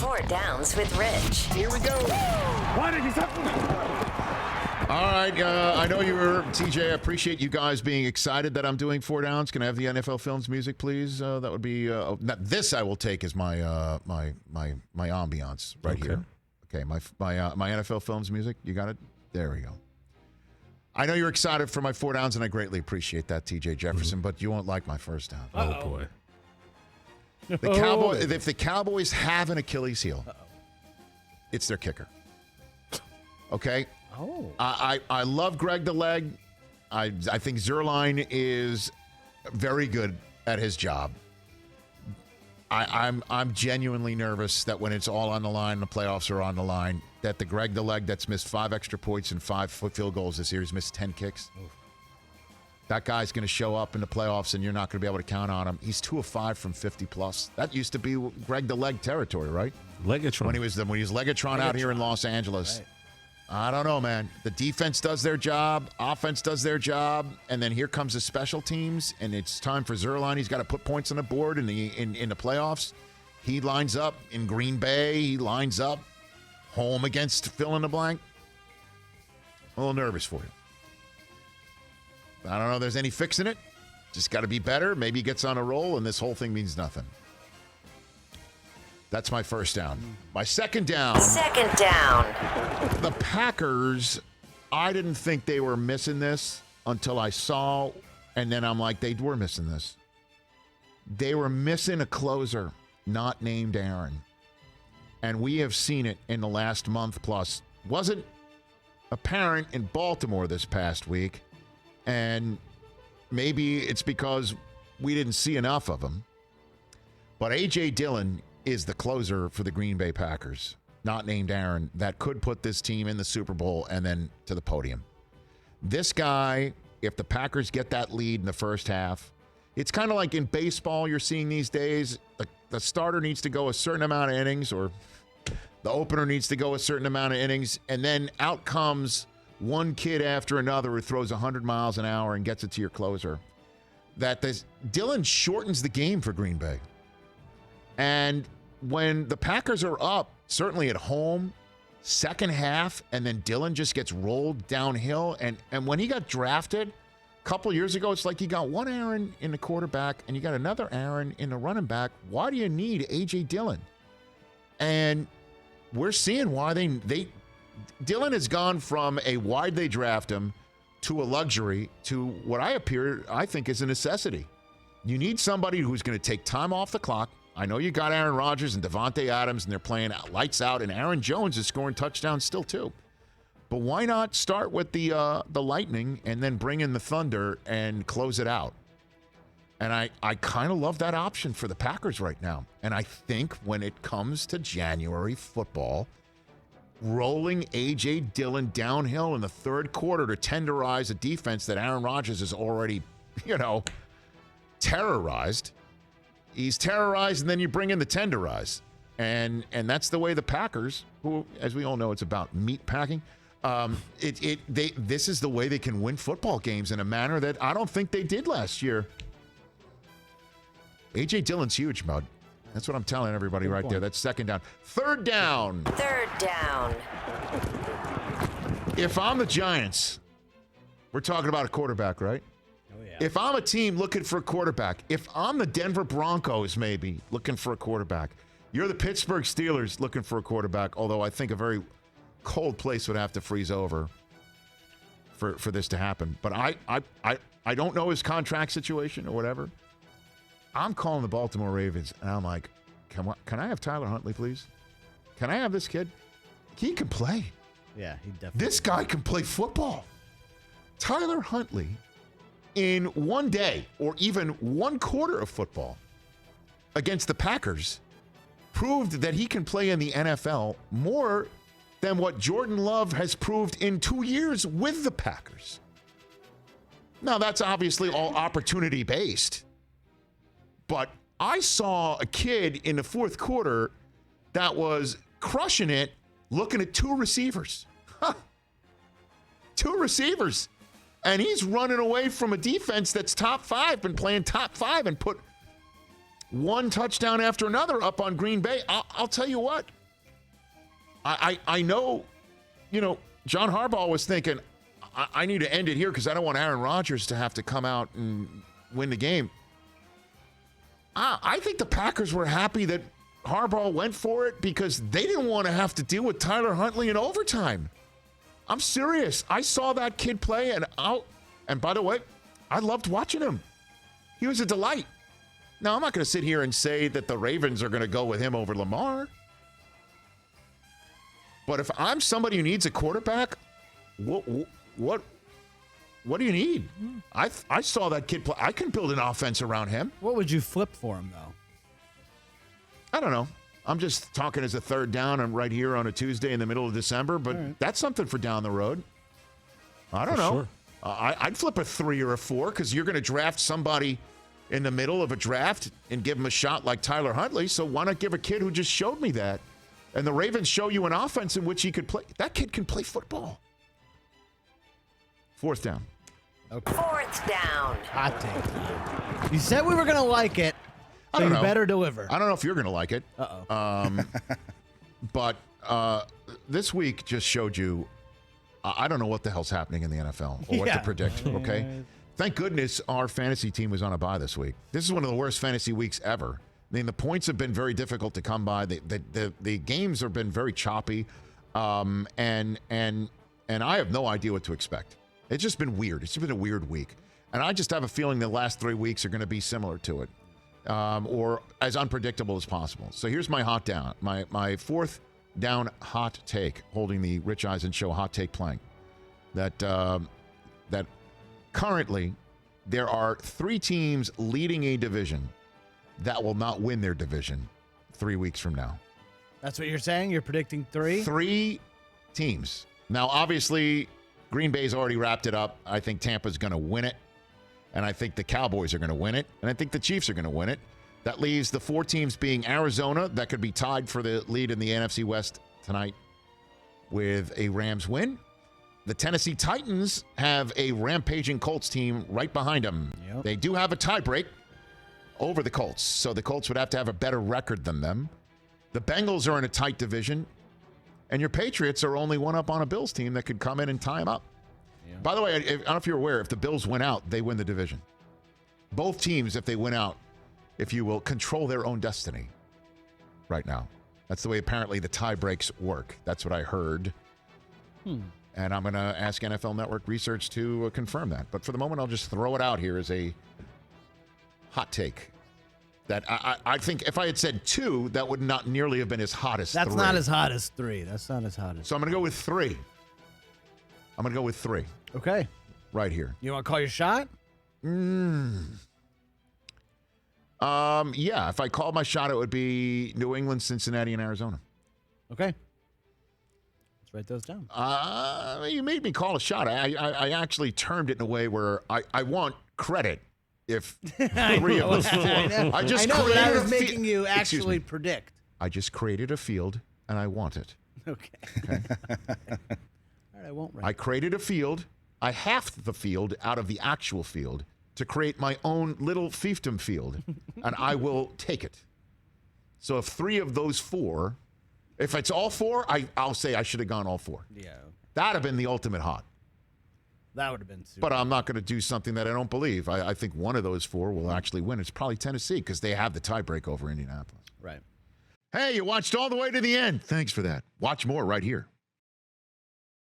Four Downs with Rich. Here we go. Why did you stop? All right, I know you were, TJ, I appreciate you guys being excited that I'm doing Four Downs. Can I have the NFL Films music, please? That would be, this I will take as my ambiance right here. Okay, my NFL Films music, you got it? There we go. I know you're excited for my Four Downs, and I greatly appreciate that, TJ Jefferson, but you won't like my first down. Oh, boy. If the Cowboys have an Achilles heel, it's their kicker. Okay? Oh. I love Greg the Leg. I think Zerline is very good at his job. I'm genuinely nervous that when it's all on the line, the playoffs are on the line, that the Greg the Leg that's missed 5 extra points and 5 field goals this year, he's missed 10 kicks. Oof. That guy's going to show up in the playoffs, and you're not going to be able to count on him. He's 2 of 5 from 50+. That used to be Greg the Leg territory, right? Legatron. When he was Legatron out here in Los Angeles. Right. I don't know, man. The defense does their job, offense does their job, and then here comes the special teams, and it's time for Zerline. He's got to put points on the board in the playoffs. He lines up in Green Bay. He lines up home against fill in the blank. A little nervous for you. I don't know if there's any fixing it. Just got to be better. Maybe he gets on a roll, and this whole thing means nothing. That's my first down. My second down. The Packers, I didn't think they were missing this until I saw, and then I'm like, they were missing this. They were missing a closer not named Aaron. And we have seen it in the last month plus. Wasn't apparent in Baltimore this past week. And maybe it's because we didn't see enough of him. But A.J. Dillon is the closer for the Green Bay Packers, not named Aaron, that could put this team in the Super Bowl and then to the podium. This guy, if the Packers get that lead in the first half, it's kind of like in baseball you're seeing these days, the starter needs to go a certain amount of innings, or the opener needs to go a certain amount of innings, and then out comes one kid after another who throws 100 miles an hour and gets it to your closer. Dillon shortens the game for Green Bay. And when the Packers are up, certainly at home, second half, and then Dillon just gets rolled downhill. And when he got drafted a couple years ago, it's like you got one Aaron in the quarterback and you got another Aaron in the running back. Why do you need A.J. Dillon? And we're seeing why Dillon has gone from a why'd they draft him to a luxury to what I think is a necessity. You need somebody who's going to take time off the clock. I know you got Aaron Rodgers and Devontae Adams, and they're playing lights out, and Aaron Jones is scoring touchdowns still too. But why not start with the Lightning and then bring in the Thunder and close it out? And I kind of love that option for the Packers right now. And I think when it comes to January football, rolling A.J. Dillon downhill in the third quarter to tenderize a defense that Aaron Rodgers has already, terrorized. He's terrorized, and then you bring in the tenderize. And that's the way the Packers, who, as we all know, it's about meat packing. This is the way they can win football games in a manner that I don't think they did last year. A.J. Dillon's huge, Mud. That's what I'm telling everybody right there. That's second down. Third down. If I'm the Giants, we're talking about a quarterback, right? Oh, yeah. If I'm a team looking for a quarterback, if I'm the Denver Broncos maybe looking for a quarterback, you're the Pittsburgh Steelers looking for a quarterback, although I think a very cold place would have to freeze over for this to happen. But I don't know his contract situation or whatever. I'm calling the Baltimore Ravens, and I'm like, can I have Tyler Huntley, please? Can I have this kid? He can play. Yeah, he definitely. This guy can play football. Tyler Huntley, in one day or even one quarter of football against the Packers, proved that he can play in the NFL more than what Jordan Love has proved in 2 years with the Packers. Now, that's obviously all opportunity-based. But I saw a kid in the fourth quarter that was crushing it, looking at 2 receivers. 2 receivers. And he's running away from a defense that's top 5, been playing top 5, and put one touchdown after another up on Green Bay. I'll tell you what. I know, John Harbaugh was thinking, I need to end it here because I don't want Aaron Rodgers to have to come out and win the game. I think the Packers were happy that Harbaugh went for it because they didn't want to have to deal with Tyler Huntley in overtime. I'm serious. I saw that kid play, and by the way, I loved watching him. He was a delight. Now, I'm not going to sit here and say that the Ravens are going to go with him over Lamar. But if I'm somebody who needs a quarterback, what do you need? I saw that kid play. I can build an offense around him. What would you flip for him, though? I don't know. I'm just talking as a third down. I'm right here on a Tuesday in the middle of December, but that's something for down the road. I don't know. Sure. I'd flip a 3 or a 4 because you're going to draft somebody in the middle of a draft and give him a shot like Tyler Huntley. So why not give a kid who just showed me that? And the Ravens show you an offense in which he could play. That kid can play football. 4th down. Okay. 4th down. Hot take. You said we were going to like it. So you better deliver. I don't know if you're going to like it. But this week just showed you, I don't know what the hell's happening in the NFL or what to predict, okay? Thank goodness our fantasy team was on a bye this week. This is one of the worst fantasy weeks ever. I mean, the points have been very difficult to come by. The games have been very choppy, and I have no idea what to expect. It's just been weird. It's been a weird week. And I just have a feeling the last 3 weeks are going to be similar to it. Or as unpredictable as possible. So here's my hot down, my 4th down hot take, holding the Rich Eisen Show hot take playing. That currently there are 3 teams leading a division that will not win their division 3 weeks from now. That's what you're saying? You're predicting 3? 3 teams. Now, obviously, Green Bay's already wrapped it up. I think Tampa's going to win it. And I think the Cowboys are going to win it. And I think the Chiefs are going to win it. That leaves the 4 teams being Arizona, that could be tied for the lead in the NFC West tonight with a Rams win. The Tennessee Titans have a rampaging Colts team right behind them. Yep. They do have a tiebreak over the Colts, so the Colts would have to have a better record than them. The Bengals are in a tight division. And your Patriots are only one up on a Bills team that could come in and tie them up. Yeah. By the way, I don't know if you're aware, if the Bills win out, they win the division. Both teams, if they win out, if you will, control their own destiny right now. That's the way apparently the tie breaks work. That's what I heard. And I'm going to ask NFL Network Research to confirm that. But for the moment, I'll just throw it out here as a hot take. That I think if I had said 2, that would not nearly have been as hot as 3. That's not as hot as 3. That's not as hot as. So I'm going to go with 3. I'm going to go with 3. Okay. Right here. You want to call your shot? Yeah, if I called my shot, it would be New England, Cincinnati, and Arizona. Okay. Let's write those down. You made me call a shot. I actually termed it in a way where I want credit if 3 of us 4. I know, but I was making you actually predict. I just created a field, and I want it. Okay. All right, I won't write. I created a field. I halved the field out of the actual field to create my own little fiefdom field, and I will take it. So if 3 of those 4, if it's all 4, I'll say I should have gone all 4. Yeah. That'd have been the ultimate hot. That would have been super. But I'm not going to do something that I don't believe. I think one of those 4 will actually win. It's probably Tennessee because they have the tiebreak over Indianapolis. Right. Hey, you watched all the way to the end. Thanks for that. Watch more right here.